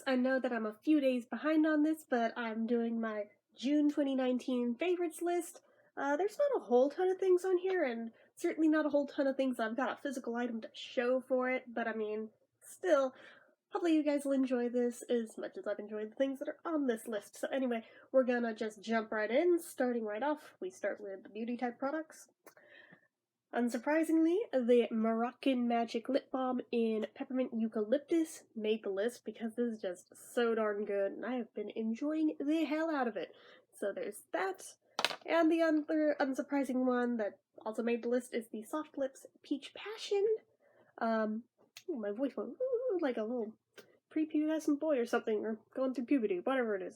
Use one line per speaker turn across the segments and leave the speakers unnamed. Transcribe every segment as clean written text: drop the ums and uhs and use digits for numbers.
I know that I'm a few days behind on this, but I'm doing my June 2019 favorites list. There's not a whole ton of things on here, and certainly not a whole ton of things I've got a physical item to show for it, but I mean, still, hopefully you guys will enjoy this as much as I've enjoyed the things that are on this list. So anyway, we're gonna just jump right in. Starting right off, we start with the beauty type products. Unsurprisingly, the Moroccan Magic Lip Balm in Peppermint Eucalyptus made the list because this is just so darn good, and I have been enjoying the hell out of it. So there's that. And the other unsurprising one that also made the list is the Soft Lips Peach Passion. My voice went like a little prepubescent boy or something, or going through puberty, whatever it is.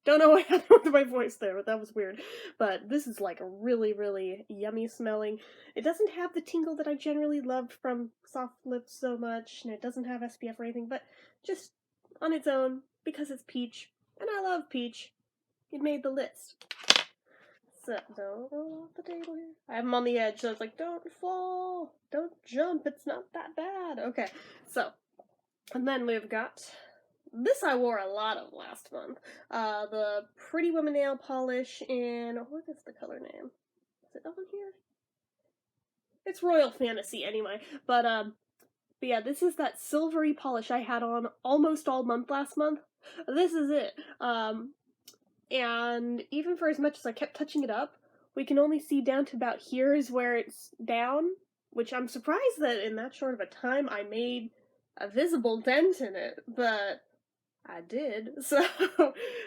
Don't know what happened with my voice there, but that was weird. But this is like a really, really yummy smelling. It doesn't have the tingle that I generally loved from Soft Lips so much, and it doesn't have SPF or anything, but just on its own, because it's peach, and I love peach, it made the list. So, don't roll off the table here. I have them on the edge, so it's like, don't fall, don't jump, it's not that bad. Okay, so, and then we've got, this I wore a lot of last month, the Pretty Woman nail polish in, what is the color name? Is it on here? It's Royal Fantasy anyway, but yeah, this is that silvery polish I had on almost all month last month. This is it. And even for as much as I kept touching it up, we can only see down to about here is where it's down, which I'm surprised that in that short of a time I made a visible dent in it, but I did, so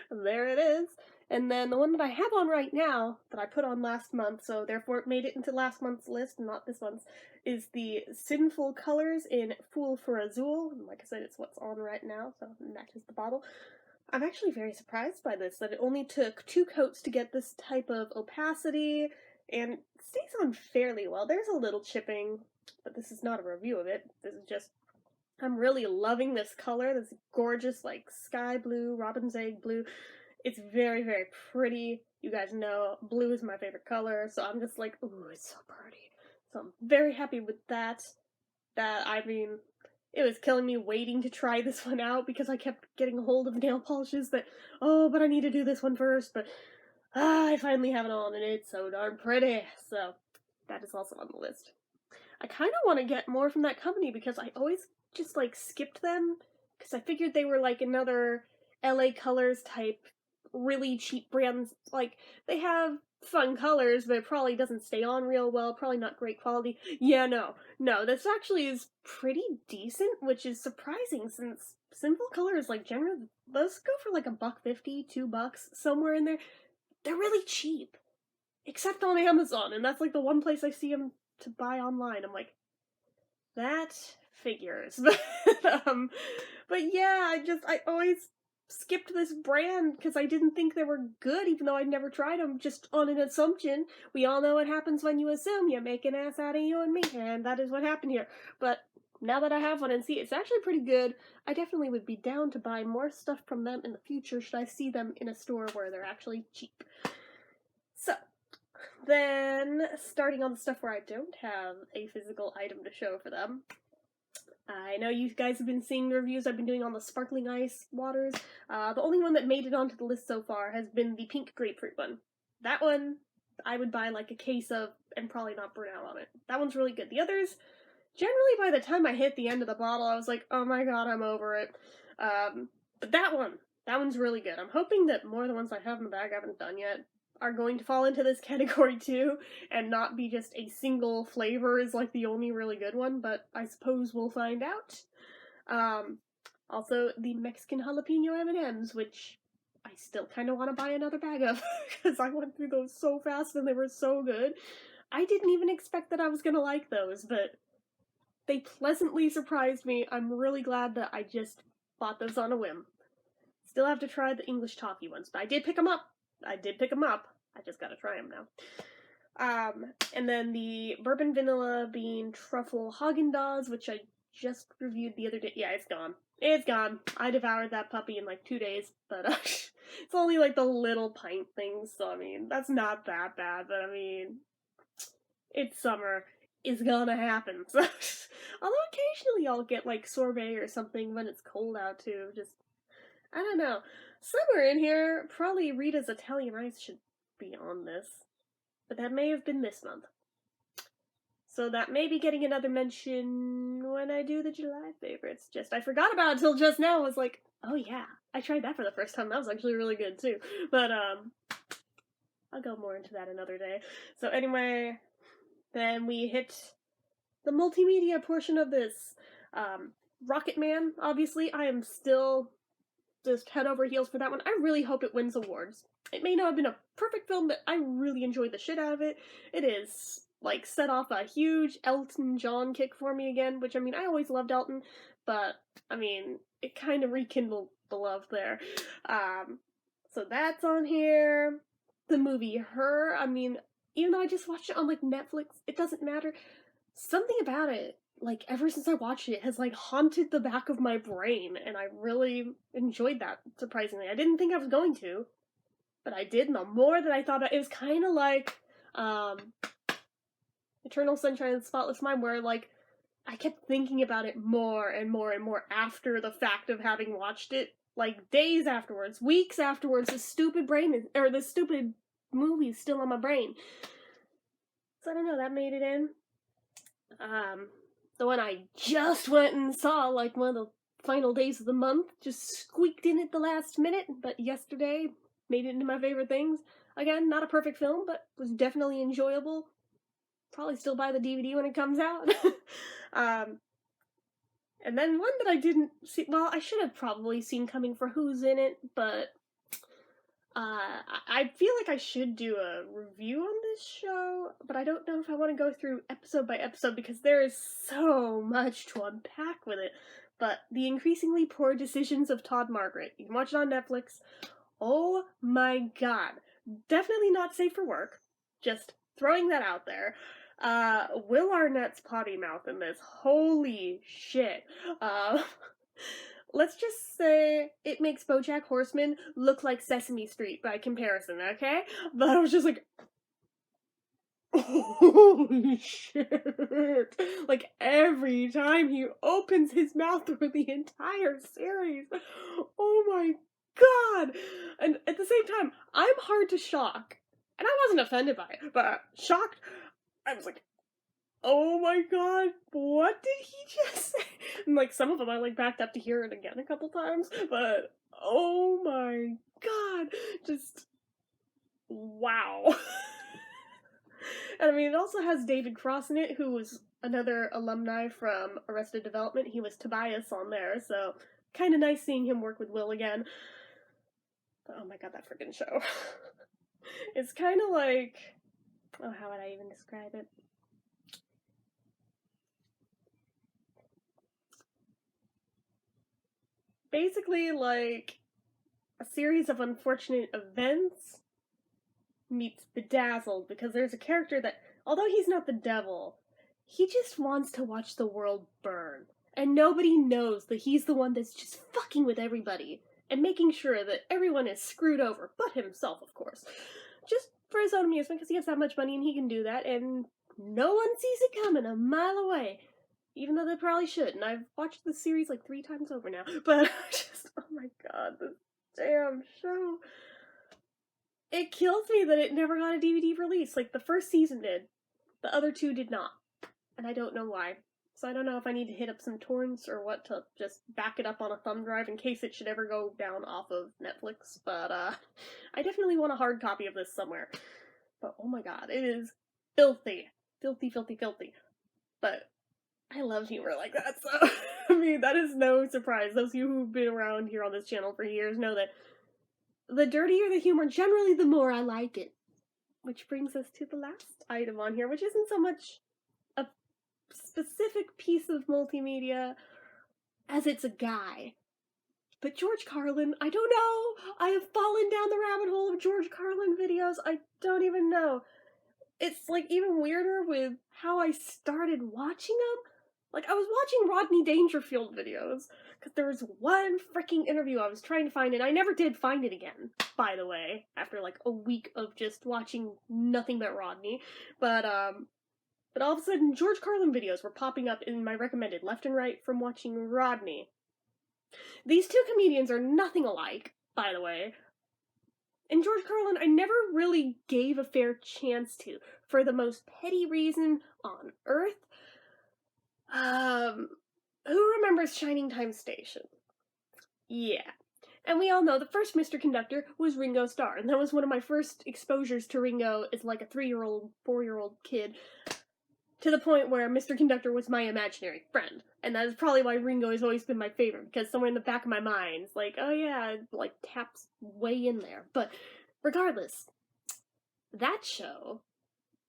there it is. And then the one that I have on right now, that I put on last month, so therefore it made it into last month's list, not this month's, is the Sinful Colors in Fool for Azul. And like I said, it's what's on right now, so it matches the bottle. I'm actually very surprised by this, that it only took 2 coats to get this type of opacity, and it stays on fairly well. There's a little chipping, but this is not a review of it. This is just, I'm really loving this color, this gorgeous, like, sky blue, robin's egg blue. It's very, very pretty. You guys know blue is my favorite color, so I'm just like, ooh, it's so pretty. So I'm very happy with that. I mean, it was killing me waiting to try this one out because I kept getting a hold of nail polishes that, oh, but I need to do this one first, but I finally have it on, and it's so darn pretty. So that is also on the list. I kind of want to get more from that company because I always just, like, skipped them because I figured they were, like, another LA Colors type really cheap brands. Like, they have fun colors, but it probably doesn't stay on real well, probably not great quality. Yeah, no, this actually is pretty decent, which is surprising since Simple Colors, like, generally, those go for like $1.50, $2, somewhere in there. They're really cheap. Except on Amazon, and that's like the one place I see them to buy online. I'm like, that figures. But yeah, I always skipped this brand because I didn't think they were good, even though I'd never tried them, just on an assumption. We all know what happens when you assume. You make an ass out of you and me, and that is what happened here. But now that I have one and see it's actually pretty good, I definitely would be down to buy more stuff from them in the future should I see them in a store where they're actually cheap. So, then, starting on the stuff where I don't have a physical item to show for them, I know you guys have been seeing the reviews I've been doing on the sparkling ice waters. The only one that made it onto the list so far has been the pink grapefruit one. That one, I would buy like a case of and probably not burn out on it. That one's really good. The others, generally by the time I hit the end of the bottle, I was like, oh my god, I'm over it. But that one's really good. I'm hoping that more of the ones I have in the bag I haven't done yet are going to fall into this category too, and not be just a single flavor is like the only really good one, but I suppose we'll find out. Also, the Mexican jalapeno M&ms, which I still kind of want to buy another bag of, because I went through those so fast and they were so good. I didn't even expect that I was gonna like those, but they pleasantly surprised me. I'm really glad that I just bought those on a whim. Still have to try the English toffee ones, but I did pick them up. I just gotta try them now. And then the Bourbon Vanilla Bean Truffle Haagen-Dazs, which I just reviewed the other day. Yeah, it's gone. It's gone. I devoured that puppy in like 2 days, but it's only like the little pint things, so I mean, that's not that bad, but I mean, it's summer. It's gonna happen. So Although occasionally I'll get, like, sorbet or something when it's cold out, too. Just, I don't know. Somewhere in here, probably Rita's Italian Rice should be on this. But that may have been this month. So that may be getting another mention when I do the July favorites. Just, I forgot about it till just now. I was like, oh yeah, I tried that for the first time. That was actually really good, too. But, I'll go more into that another day. So anyway, then we hit the multimedia portion of this. Rocket Man, obviously, I am still just head over heels for that one. I really hope it wins awards. It may not have been a perfect film, but I really enjoyed the shit out of it. It is, like, set off a huge Elton John kick for me again, which, I mean, I always loved Elton, but, I mean, it kind of rekindled the love there. So that's on here. The movie Her, I mean, even though I just watched it on, like, Netflix, it doesn't matter. Something about it, like, ever since I watched it, has, like, haunted the back of my brain, and I really enjoyed that, surprisingly. I didn't think I was going to, but I did, and the more that I thought about it, was kind of like, Eternal Sunshine of the Spotless Mind, where, like, I kept thinking about it more and more and more after the fact of having watched it, like, days afterwards, weeks afterwards. This stupid movie is still on my brain. So I don't know, that made it in. The one I just went and saw, like, one of the final days of the month, just squeaked in at the last minute, but yesterday made it into my favorite things. Again, not a perfect film, but was definitely enjoyable. Probably still buy the DVD when it comes out. And then one that I didn't see, well, I should have probably seen coming for who's in it, but I feel like I should do a review on this show, but I don't know if I want to go through episode by episode because there is so much to unpack with it. But The Increasingly Poor Decisions of Todd Margaret. You can watch it on Netflix. Oh my god. Definitely not safe for work. Just throwing that out there. Will Arnett's potty mouth in this. Holy shit. Let's just say it makes BoJack Horseman look like Sesame Street by comparison, okay? But I was just like, holy shit. Like, every time he opens his mouth through the entire series. Oh my god. And at the same time, I'm hard to shock. And I wasn't offended by it, but shocked, I was like, oh my god, what did he just say? And, like, some of them I, like, backed up to hear it again a couple times, but oh my god, just, wow. And I mean, it also has David Cross in it, who was another alumni from Arrested Development. He was Tobias on there, so kind of nice seeing him work with Will again. But oh my god, that freaking show. It's kind of like, oh, how would I even describe it? Basically, like, a series of unfortunate events meets Bedazzled, because there's a character that, although he's not the devil, he just wants to watch the world burn. And nobody knows that he's the one that's just fucking with everybody, and making sure that everyone is screwed over, but himself, of course. Just for his own amusement, because he has that much money and he can do that, and no one sees it coming a mile away. Even though they probably should, and I've watched the series like 3 times over now. But just, oh my god, this damn show. It kills me that it never got a DVD release. Like, the first season did. The other 2 did not. And I don't know why. So I don't know if I need to hit up some torrents or what to just back it up on a thumb drive in case it should ever go down off of Netflix. But, I definitely want a hard copy of this somewhere. But, oh my god, it is filthy. Filthy, filthy, filthy. But I love humor like that, so, I mean, that is no surprise. Those of you who've been around here on this channel for years know that the dirtier the humor, generally the more I like it. Which brings us to the last item on here, which isn't so much a specific piece of multimedia as it's a guy. But George Carlin, I don't know. I have fallen down the rabbit hole of George Carlin videos. I don't even know. It's, like, even weirder with how I started watching them. Like, I was watching Rodney Dangerfield videos, because there was one freaking interview I was trying to find, and I never did find it again, by the way, after, like, a week of just watching nothing but Rodney. But, But all of a sudden, George Carlin videos were popping up in my recommended left and right from watching Rodney. These two comedians are nothing alike, by the way. And George Carlin, I never really gave a fair chance to, for the most petty reason on earth. Who remembers Shining Time Station? Yeah. And we all know the first Mr. Conductor was Ringo Starr, and that was one of my first exposures to Ringo as like a 3-year-old, 4-year-old kid, to the point where Mr. Conductor was my imaginary friend. And that is probably why Ringo has always been my favorite, because somewhere in the back of my mind, it's like, oh yeah, like, taps way in there. But regardless, that show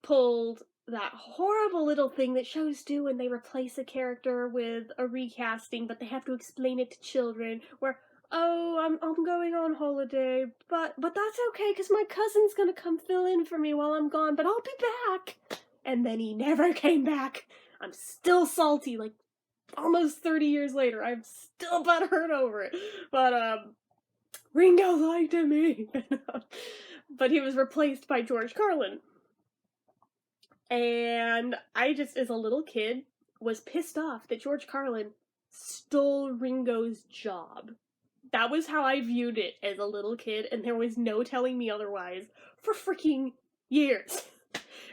pulled that horrible little thing that shows do when they replace a character with a recasting, but they have to explain it to children, where, oh, I'm going on holiday, but that's okay, because my cousin's gonna come fill in for me while I'm gone, but I'll be back. And then he never came back. I'm still salty, like, almost 30 years later. I'm still butthurt over it. But, Ringo lied to me. But he was replaced by George Carlin. And I just, as a little kid, was pissed off that George Carlin stole Ringo's job. That was how I viewed it as a little kid, and there was no telling me otherwise for freaking years.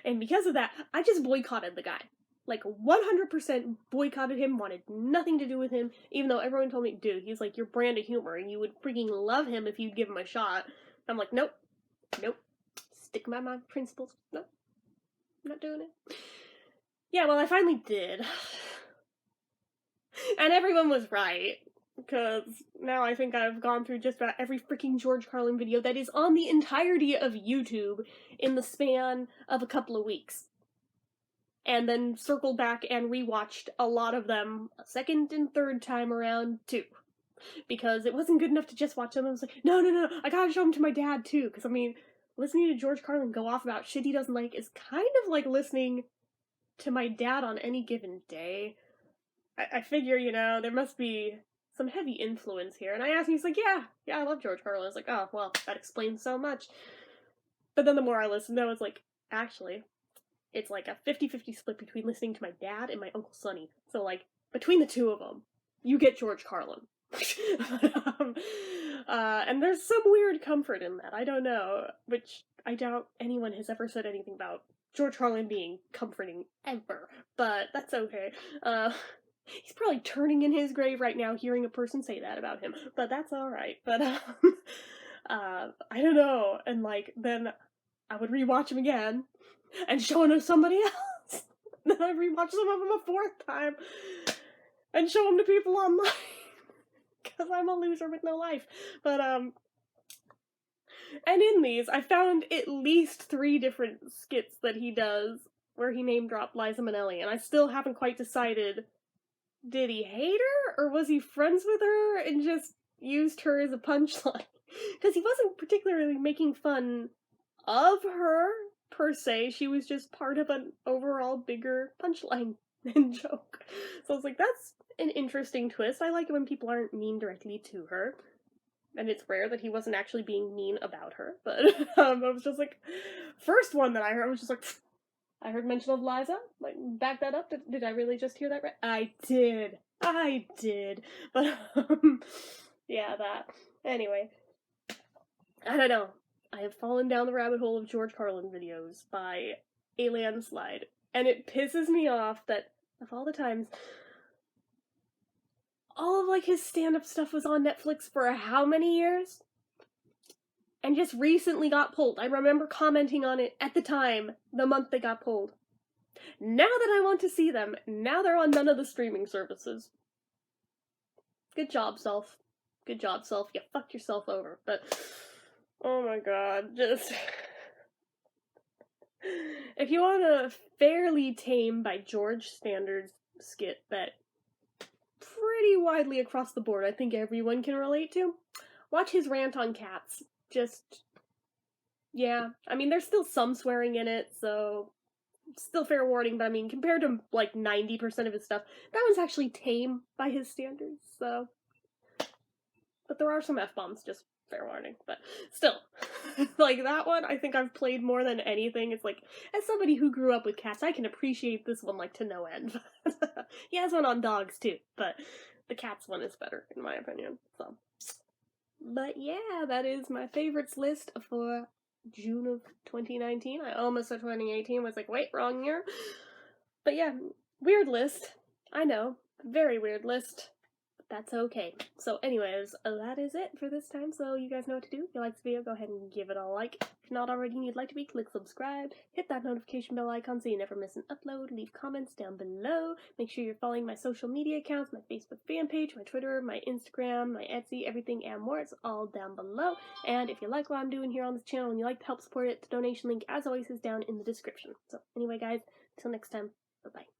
And because of that, I just boycotted the guy. Like, 100% boycotted him, wanted nothing to do with him, even though everyone told me, dude, he's like your brand of humor, and you would freaking love him if you'd give him a shot. I'm like, nope. Stick by my principles. Nope. Not doing it. Yeah, well, I finally did. And everyone was right. Because now I think I've gone through just about every freaking George Carlin video that is on the entirety of YouTube in the span of a couple of weeks. And then circled back and rewatched a lot of them a second and third time around, too. Because it wasn't good enough to just watch them. I was like, no, I gotta show them to my dad, too. Because, I mean, listening to George Carlin go off about shit he doesn't like is kind of like listening to my dad on any given day. I figure, there must be some heavy influence here. And I asked him, he's like, yeah, I love George Carlin. I was like, oh, well, that explains so much. But then the more I listened, I was like, actually, it's like a 50-50 split between listening to my dad and my Uncle Sonny. So, like, between the two of them, you get George Carlin. And there's some weird comfort in that. I don't know, which I doubt anyone has ever said anything about George Carlin being comforting ever, but that's okay. He's probably turning in his grave right now hearing a person say that about him, but that's alright. But, I don't know, and, like, then I would rewatch him again, and show him to somebody else. Then I'd rewatch some of them a fourth time, and show them to people online. Because I'm a loser with no life. But, and in these, I found at least 3 different skits that he does where he name-dropped Liza Minnelli, and I still haven't quite decided, did he hate her, or was he friends with her and just used her as a punchline? Because he wasn't particularly making fun of her, per se. She was just part of an overall bigger punchline and joke. So I was like, that's an interesting twist. I like it when people aren't mean directly to her. And it's rare that he wasn't actually being mean about her. But I was just like, first one that I heard, I was just like, I heard mention of Liza. Like, back that up. Did I really just hear that right? I did. But, yeah, that. Anyway. I don't know. I have fallen down the rabbit hole of George Carlin videos by a landslide. And it pisses me off that, of all the times, all of, like, his stand-up stuff was on Netflix for how many years? And just recently got pulled. I remember commenting on it at the time, the month they got pulled. Now that I want to see them, now they're on none of the streaming services. Good job, self. You fucked yourself over. But, oh my god, just... If you want a fairly tame by George standards skit that pretty widely across the board I think everyone can relate to, watch his rant on cats. Just, yeah. I mean, there's still some swearing in it, so still fair warning, but I mean, compared to, like, 90% of his stuff, that one's actually tame by his standards, so. But there are some F-bombs, just fair warning, but still. Like, that one, I think I've played more than anything. It's like, as somebody who grew up with cats, I can appreciate this one, like, to no end. He has one on dogs, too, but the cats one is better, in my opinion, so. But yeah, that is my favorites list for June of 2019. I almost said 2018, was like, wait, wrong year. But yeah, weird list. I know, very weird list. That's okay. So anyways, that is it for this time, so you guys know what to do. If you like this video, go ahead and give it a like. If not already and you'd like to be, click subscribe, hit that notification bell icon so you never miss an upload, leave comments down below, make sure you're following my social media accounts, my Facebook fan page, my Twitter, my Instagram, my Etsy, everything and more, it's all down below. And if you like what I'm doing here on this channel and you like to help support it, the donation link, as always, is down in the description. So anyway guys, until next time, bye-bye.